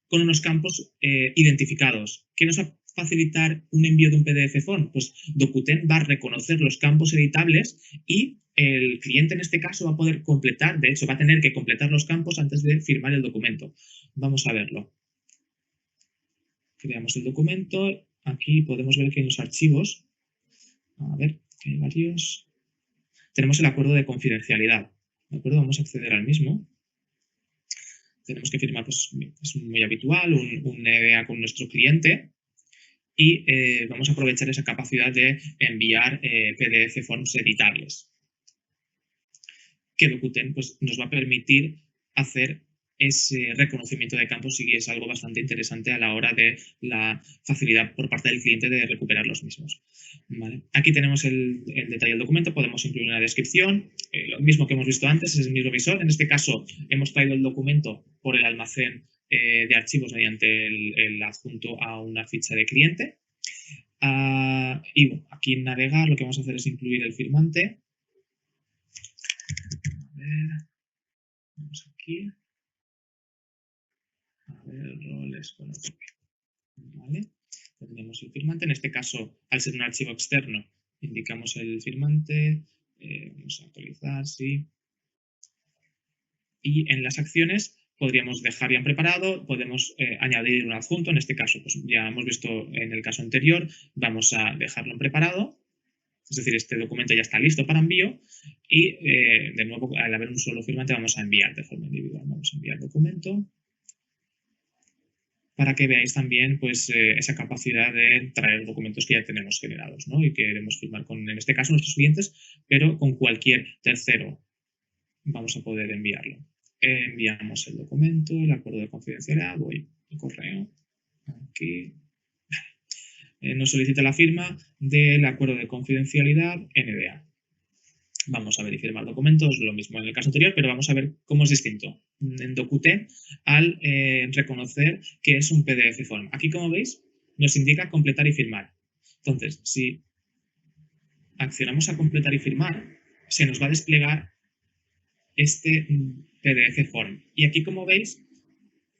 con unos campos identificados. ¿Qué nos va a facilitar un envío de un PDF form? Pues Docuten va a reconocer los campos editables y el cliente en este caso va a poder completar, de hecho va a tener que completar los campos antes de firmar el documento. Vamos a verlo. Creamos el documento. Aquí podemos ver que en los archivos, a ver, que hay varios, tenemos el acuerdo de confidencialidad. ¿De acuerdo? Vamos a acceder al mismo. Tenemos que firmar, pues es muy habitual, un NDA con nuestro cliente y vamos a aprovechar esa capacidad de enviar PDF forms editables. Que Docuten pues, nos va a permitir hacer ese reconocimiento de campos y es algo bastante interesante a la hora de la facilidad por parte del cliente de recuperar los mismos. ¿Vale? Aquí tenemos el detalle del documento, podemos incluir una descripción, lo mismo que hemos visto antes, es el mismo visor. En este caso hemos traído el documento por el almacén de archivos mediante el adjunto a una ficha de cliente. Y bueno, aquí en navegar lo que vamos a hacer es incluir el firmante. A ver, vamos aquí. A ver, roles con OTP. ¿Vale? Tendremos el firmante. En este caso, al ser un archivo externo, indicamos el firmante. Vamos a actualizar, sí. Y en las acciones podríamos dejar ya preparado, podemos añadir un adjunto. En este caso, pues ya hemos visto en el caso anterior, vamos a dejarlo en preparado. Es decir, este documento ya está listo para envío y, de nuevo, al haber un solo firmante, vamos a enviar de forma individual. Vamos a enviar documento para que veáis también pues, esa capacidad de traer documentos que ya tenemos generados, ¿no? Y que queremos firmar con, en este caso, nuestros clientes, pero con cualquier tercero vamos a poder enviarlo. Enviamos el documento, el acuerdo de confidencialidad, voy al correo, aquí. Nos solicita la firma del acuerdo de confidencialidad NDA. Vamos a ver y firmar documentos, lo mismo en el caso anterior, pero vamos a ver cómo es distinto en DocuT al reconocer que es un PDF form. Aquí, como veis, nos indica completar y firmar. Entonces, si accionamos a completar y firmar, se nos va a desplegar este PDF form. Y aquí, como veis,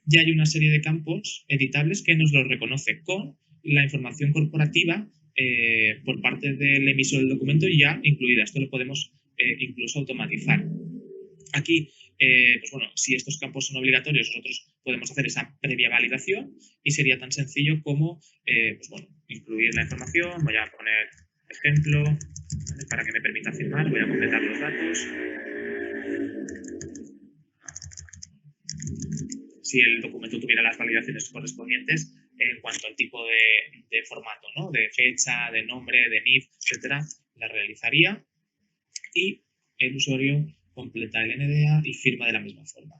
ya hay una serie de campos editables que nos los reconoce con la información corporativa por parte del emisor del documento ya incluida. Esto lo podemos incluso automatizar. Aquí, pues bueno, si estos campos son obligatorios, nosotros podemos hacer esa previa validación y sería tan sencillo como pues bueno, incluir la información. Voy a poner ejemplo, ¿vale? Para que me permita firmar, voy a completar los datos. Si el documento tuviera las validaciones correspondientes en cuanto al tipo de formato, ¿no? De fecha, de nombre, de NIF, etcétera, la realizaría y el usuario completa el NDA y firma de la misma forma.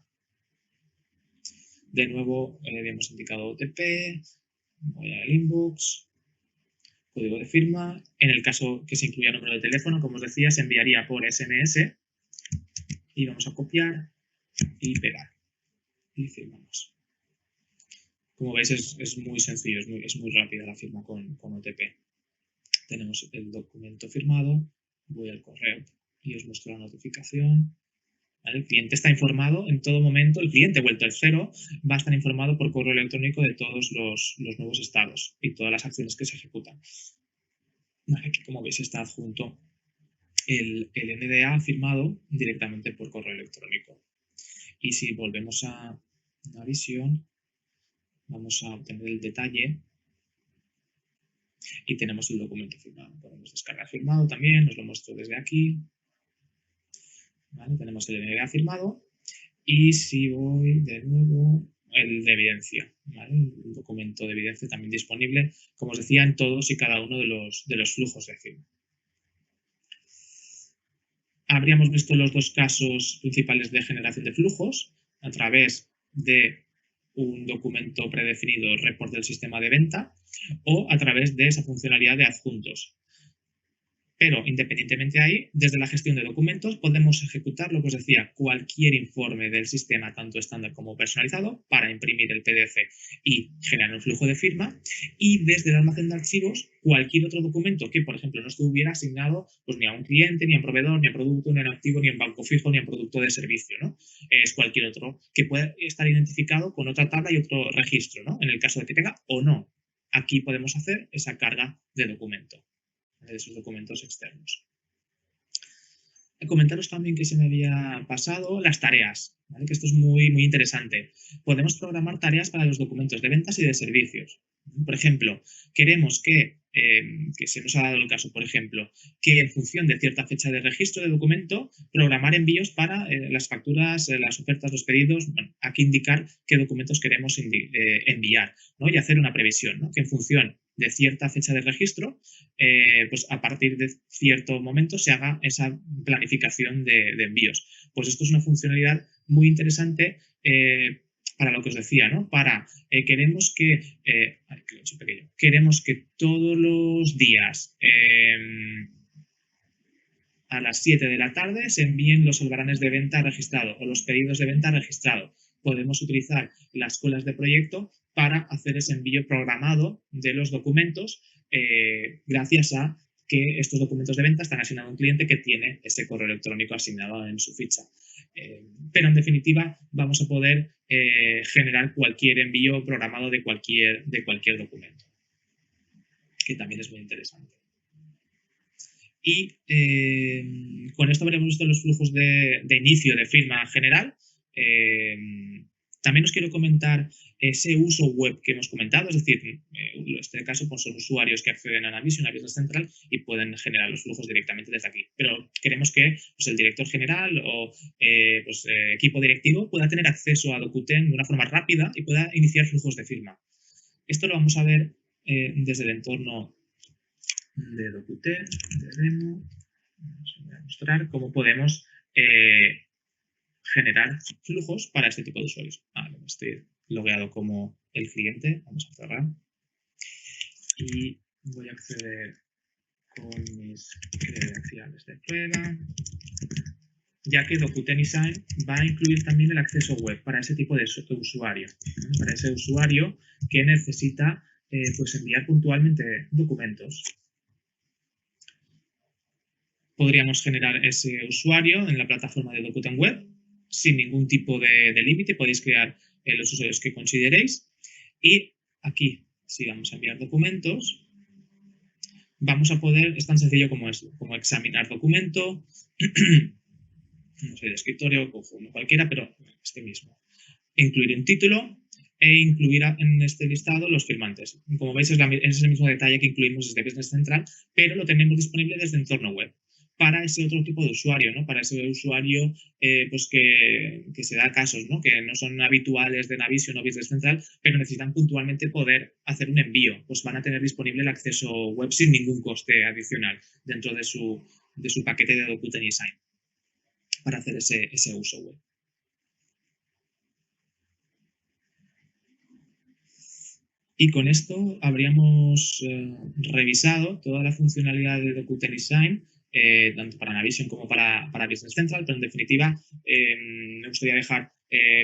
De nuevo, habíamos indicado OTP, voy al inbox, código de firma. En el caso que se incluya número de teléfono, como os decía, se enviaría por SMS y vamos a copiar y pegar. Y firmamos. Como veis, es muy sencillo, es muy rápida la firma con OTP. Tenemos el documento firmado, voy al correo y os muestro la notificación. ¿Vale? El cliente está informado en todo momento, el cliente vuelto al cero va a estar informado por correo electrónico de todos los nuevos estados y todas las acciones que se ejecutan. Vale, aquí, como veis, está adjunto el NDA firmado directamente por correo electrónico. Y si volvemos a la visión, vamos a obtener el detalle y tenemos el documento firmado. Podemos descargar firmado también, os lo muestro desde aquí. ¿Vale? Tenemos el NDA firmado y si voy de nuevo, el de evidencia, ¿vale? Un documento de evidencia también disponible, como os decía, en todos y cada uno de los flujos de firma. Habríamos visto los dos casos principales de generación de flujos a través de un documento predefinido, report del sistema de venta, o a través de esa funcionalidad de adjuntos. Pero independientemente de ahí, desde la gestión de documentos podemos ejecutar, lo que os decía, cualquier informe del sistema, tanto estándar como personalizado, para imprimir el PDF y generar un flujo de firma. Y desde el almacén de archivos, cualquier otro documento que, por ejemplo, no estuviera asignado pues, ni a un cliente, ni a un proveedor, ni a producto, ni a un activo, ni a un banco fijo, ni a un producto de servicio, ¿no? Es cualquier otro que pueda estar identificado con otra tabla y otro registro, ¿no? En el caso de que tenga o no. Aquí podemos hacer esa carga de documento, de esos documentos externos. Comentaros también que se me había pasado las tareas, ¿vale? Que esto es muy, muy interesante. Podemos programar tareas para los documentos de ventas y de servicios. Por ejemplo, queremos que se nos ha dado el caso, por ejemplo, que en función de cierta fecha de registro de documento, programar envíos para las facturas, las ofertas, los pedidos, bueno, aquí indicar qué documentos queremos enviar, ¿no? Y hacer una previsión, ¿no? Que en función de cierta fecha de registro, pues a partir de cierto momento se haga esa planificación de envíos. Pues esto es una funcionalidad muy interesante para lo que os decía, ¿no? Queremos que todos los días a las 7 de la tarde se envíen los albaranes de venta registrados o los pedidos de venta registrados. Podemos utilizar las colas de proyecto para hacer ese envío programado de los documentos gracias a que estos documentos de venta están asignados a un cliente que tiene ese correo electrónico asignado en su ficha. Pero en definitiva vamos a poder generar cualquier envío programado de cualquier documento, que también es muy interesante. Y con esto habremos visto los flujos de inicio de firma general. También os quiero comentar ese uso web que hemos comentado, es decir, en este caso pues, son usuarios que acceden a Navision, a Business Central, y pueden generar los flujos directamente desde aquí. Pero queremos que pues, el director general o equipo directivo pueda tener acceso a DocuTen de una forma rápida y pueda iniciar flujos de firma. Esto lo vamos a ver desde el entorno de DocuTen, de demo. Os voy a mostrar cómo podemos generar flujos para este tipo de usuarios. Estoy logueado como el cliente. Vamos a cerrar. Y voy a acceder con mis credenciales de prueba, ya que DocuTennysign va a incluir también el acceso web para ese tipo de usuario, ¿no? Para ese usuario que necesita pues enviar puntualmente documentos. Podríamos generar ese usuario en la plataforma de Dokuten Web sin ningún tipo de límite. Podéis crear los usuarios que consideréis. Y aquí, si vamos a enviar documentos, vamos a poder, es tan sencillo como esto, como examinar documento. No sé, de escritorio, cojo uno cualquiera, pero este mismo. Incluir un título e incluir en este listado los firmantes. Como veis, es el mismo detalle que incluimos desde Business Central, pero lo tenemos disponible desde entorno web para ese otro tipo de usuario, ¿no? Para ese usuario pues que se da casos, ¿no? Que no son habituales de Navision o Business Central, pero necesitan puntualmente poder hacer un envío. Pues van a tener disponible el acceso web sin ningún coste adicional dentro de su paquete de DocuTennysign para hacer ese uso web. Y con esto habríamos revisado toda la funcionalidad de DocuTennysign, tanto para Navision como para Business Central, pero en definitiva me gustaría dejar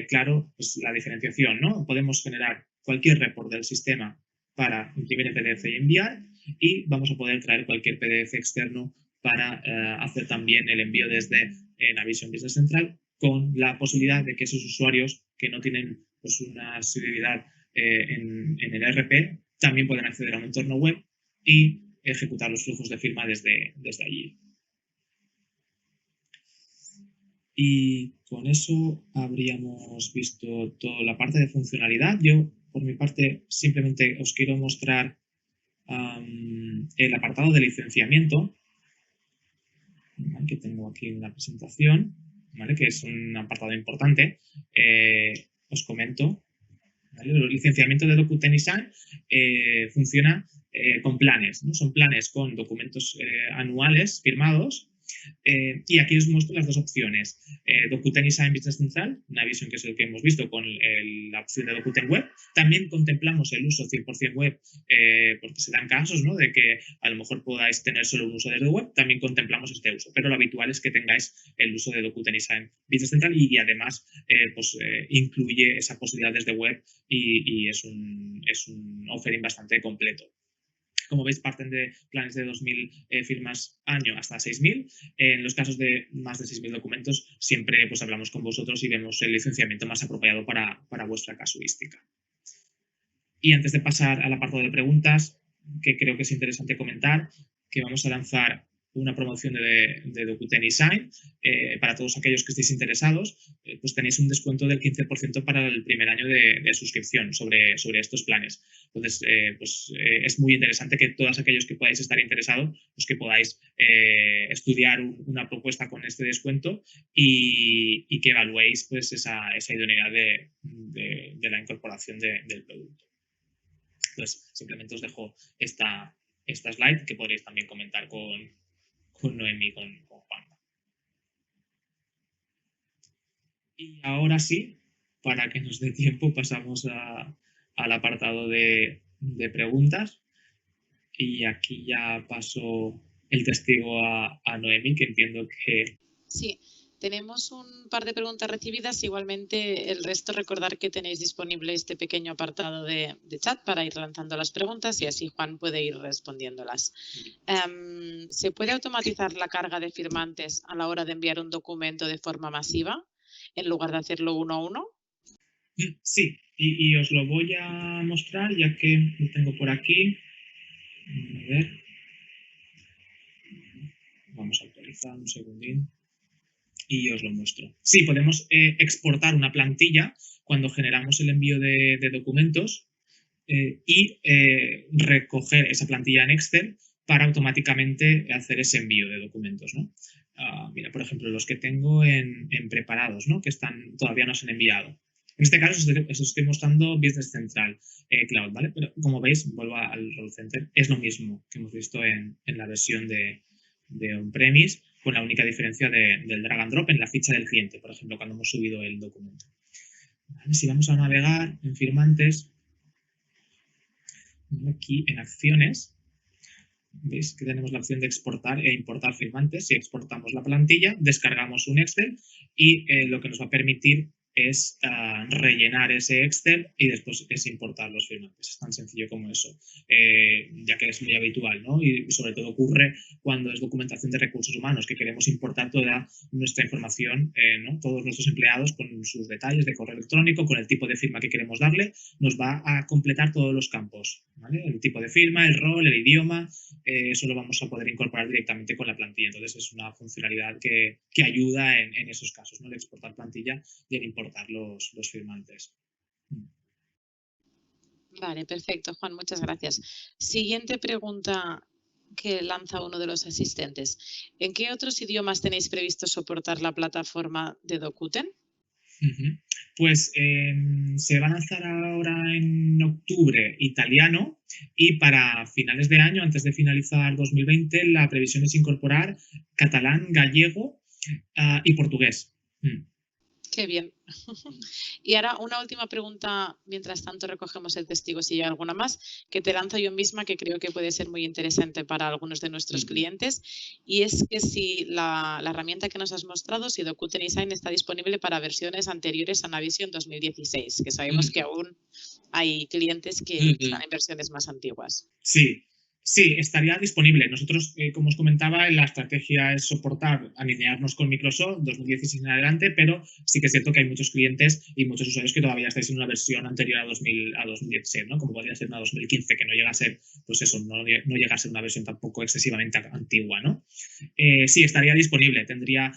claro pues, la diferenciación, ¿no? Podemos generar cualquier report del sistema para imprimir en PDF y enviar, y vamos a poder traer cualquier PDF externo para hacer también el envío desde Navision Business Central, con la posibilidad de que esos usuarios que no tienen pues, una asiduidad en el ERP también pueden acceder a un entorno web y ejecutar los flujos de firma desde allí. Y con eso habríamos visto toda la parte de funcionalidad. Yo, por mi parte, simplemente os quiero mostrar el apartado de licenciamiento, ¿vale? Que tengo aquí en la presentación, ¿vale? Que es un apartado importante. Os comento. ¿Vale? El licenciamiento de DocuTennysign funciona con planes, ¿no? Son planes con documentos anuales firmados. Y aquí os muestro las dos opciones. DocuTennysign Business Central, Navision, que es el que hemos visto con la opción de Dokuten Web. También contemplamos el uso 100% web, porque se dan casos, ¿no? De que a lo mejor podáis tener solo un uso desde web. También contemplamos este uso, pero lo habitual es que tengáis el uso de DocuTennysign Business Central y además incluye esa posibilidad desde web y es un offering bastante completo. Como veis, parten de planes de 2.000 firmas año hasta 6.000. En los casos de más de 6.000 documentos, siempre pues, hablamos con vosotros y vemos el licenciamiento más apropiado para vuestra casuística. Y antes de pasar al apartado de preguntas, que creo que es interesante comentar, que vamos a lanzar una promoción de DocuTennysign. Para todos aquellos que estéis interesados, pues tenéis un descuento del 15% para el primer año de suscripción sobre estos planes. Entonces, es muy interesante que todos aquellos que podáis estar interesados, pues que podáis estudiar una propuesta con este descuento y que evaluéis pues, esa idoneidad de la incorporación del producto. Entonces, simplemente os dejo esta slide que podréis también comentar con Noemí, con Juan. Y ahora sí, para que nos dé tiempo, pasamos al apartado de preguntas. Y aquí ya paso el testigo a Noemí, que entiendo que... Sí, tenemos un par de preguntas recibidas. Igualmente, el resto, recordar que tenéis disponible este pequeño apartado de chat para ir lanzando las preguntas y así Juan puede ir respondiéndolas. ¿Se puede automatizar la carga de firmantes a la hora de enviar un documento de forma masiva en lugar de hacerlo uno a uno? Sí, y os lo voy a mostrar ya que lo tengo por aquí. A ver. Vamos a actualizar un segundín y os lo muestro. Sí, podemos exportar una plantilla cuando generamos el envío de documentos y recoger esa plantilla en Excel para automáticamente hacer ese envío de documentos, ¿no? Mira, por ejemplo, los que tengo en preparados, ¿no? Que todavía no se han enviado. En este caso os estoy mostrando Business Central Cloud, ¿vale? Pero como veis, vuelvo al Roll Center, es lo mismo que hemos visto en la versión de on-premise. con la única diferencia del drag and drop en la ficha del cliente, por ejemplo, cuando hemos subido el documento. ¿Vale? Si vamos a navegar en firmantes, aquí en acciones, veis que tenemos la opción de exportar e importar firmantes. Si exportamos la plantilla, descargamos un Excel y lo que nos va a permitir es rellenar ese Excel y después es importar los firmantes. Es tan sencillo como eso, ya que es muy habitual, ¿no? Y sobre todo ocurre cuando es documentación de recursos humanos, que queremos importar toda nuestra información, ¿no? Todos nuestros empleados con sus detalles de correo electrónico, con el tipo de firma que queremos darle, nos va a completar todos los campos, ¿vale? El tipo de firma, el rol, el idioma, eso lo vamos a poder incorporar directamente con la plantilla. Entonces es una funcionalidad que ayuda en esos casos, ¿no? De exportar plantilla y en importar los firmantes. Vale, perfecto, Juan, muchas gracias. Siguiente pregunta que lanza uno de los asistentes. ¿En qué otros idiomas tenéis previsto soportar la plataforma de Dokuten? Pues se va a lanzar ahora en octubre italiano y para finales de año, antes de finalizar 2020, la previsión es incorporar catalán, gallego y portugués. Qué bien. Y ahora una última pregunta, mientras tanto recogemos el testigo, si hay alguna más, que te lanzo yo misma, que creo que puede ser muy interesante para algunos de nuestros clientes, y es que si la herramienta que nos has mostrado, si Dokuten eSign está disponible para versiones anteriores a Navision 2016, que sabemos que aún hay clientes que están en versiones más antiguas. Sí, estaría disponible. Nosotros, como os comentaba, la estrategia es soportar, alinearnos con Microsoft 2016 en adelante, pero sí que es cierto que hay muchos clientes y muchos usuarios que todavía estáis en una versión anterior a 2016, ¿no? Como podría ser una 2015, que no llega a ser, pues eso, no llega a ser una versión tampoco excesivamente antigua, ¿no? Sí, estaría disponible. Tendría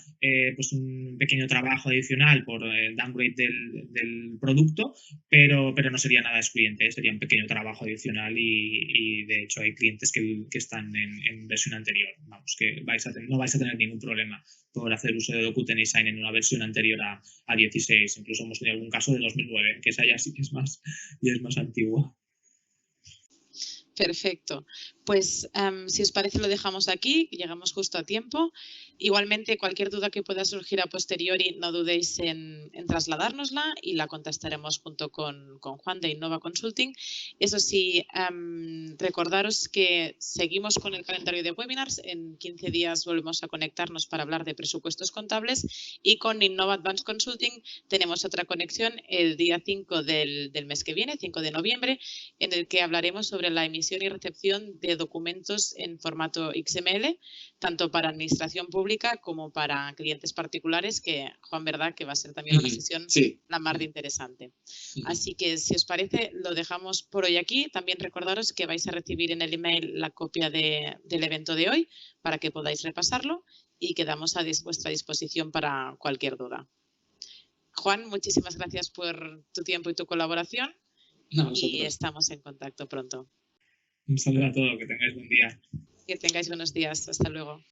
pues un pequeño trabajo adicional por downgrade del producto, pero no sería nada excluyente, sería un pequeño trabajo adicional y de hecho hay clientes que están en versión anterior. Vamos, que no vais a tener ningún problema por hacer uso de Dokuten eSign en una versión anterior a 16. Incluso hemos tenido algún caso de 2009, que esa ya sí que es más antigua. Perfecto. Pues si os parece lo dejamos aquí, llegamos justo a tiempo. Igualmente, cualquier duda que pueda surgir a posteriori, no dudéis en trasladárnosla y la contestaremos junto con Juan de Innova Consulting. Eso sí, recordaros que seguimos con el calendario de webinars. En 15 días volvemos a conectarnos para hablar de presupuestos contables y con Innova Advanced Consulting tenemos otra conexión el día 5 del mes que viene, 5 de noviembre, en el que hablaremos sobre la emisión y recepción de documentos en formato XML, tanto para administración pública como para clientes particulares, que, Juan, verdad que va a ser también una sesión la más de interesante. Así que, si os parece, lo dejamos por hoy aquí. También recordaros que vais a recibir en el email la copia del evento de hoy para que podáis repasarlo y quedamos a vuestra disposición para cualquier duda. Juan, muchísimas gracias por tu tiempo y tu colaboración y estamos en contacto pronto. Un saludo a todos, que tengáis buen día. Que tengáis buenos días. Hasta luego.